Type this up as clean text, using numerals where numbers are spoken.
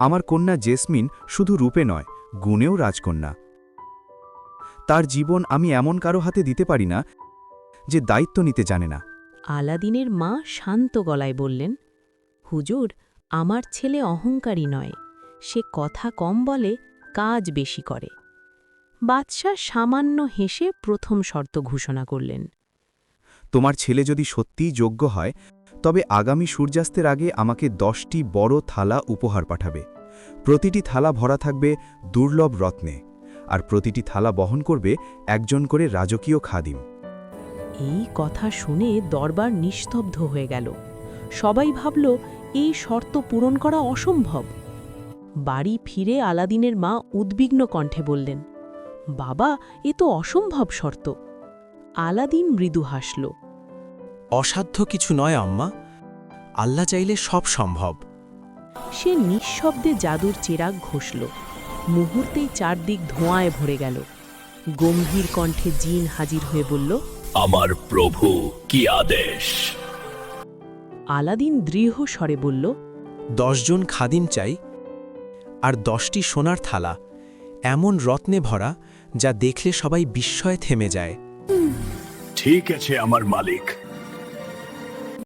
আমার কন্যা জেসমিন শুধু রূপে নয়, গুণেও রাজকন্যা। তার জীবন আমি এমন কারো হাতে দিতে পারি না যে দায়িত্ব নিতে জানে না। আলাদিনের মা শান্ত গলায় বললেন, হুজুর, আমার ছেলে অহংকারী নয়, সে কথা কম বলে, কাজ বেশি করে। বাদশাহ সামান্য হেসে প্রথম শর্ত ঘোষণা করলেন। তোমার ছেলে যদি সত্যিই যোগ্য হয়, তবে আগামী সূর্যাস্তের আগে আমাকে 10টি বড় থালা উপহার পাঠাবে। প্রতিটি থালা ভরা থাকবে দুর্লভ রত্নে, আর প্রতিটি থালা বহন করবে একজন করে রাজকীয় খাদিম। এই কথা শুনে দরবার নিস্তব্ধ হয়ে গেল। সবাই ভাবল এই শর্ত পূরণ করা অসম্ভব। বাড়ি ফিরে আলাদিনের মা উদ্বিগ্ন কণ্ঠে বললেন, বাবা, এ তো অসম্ভব শর্ত। আলাদিন মৃদু হাসল। অসাধ্য কিছু নয় আম্মা, আল্লাহ চাইলে সব সম্ভব। সে নিঃশব্দে জাদুর চেরাগ ঘষল। মুহূর্তেই চারদিক ধোঁয়ায় ভরে গেল। গম্ভীর কণ্ঠে জিন হাজির হয়ে বলল, আমার প্রভু, কি আদেশ? আলাদিন দৃঢ় স্বরে বলল, 10 জন খাদিম চাই, আর 10টি সোনার থালা, এমন রত্নে ভরা যা দেখলে সবাই বিস্ময়ে থেমে যায়। ঠিক আছে আমার মালিক,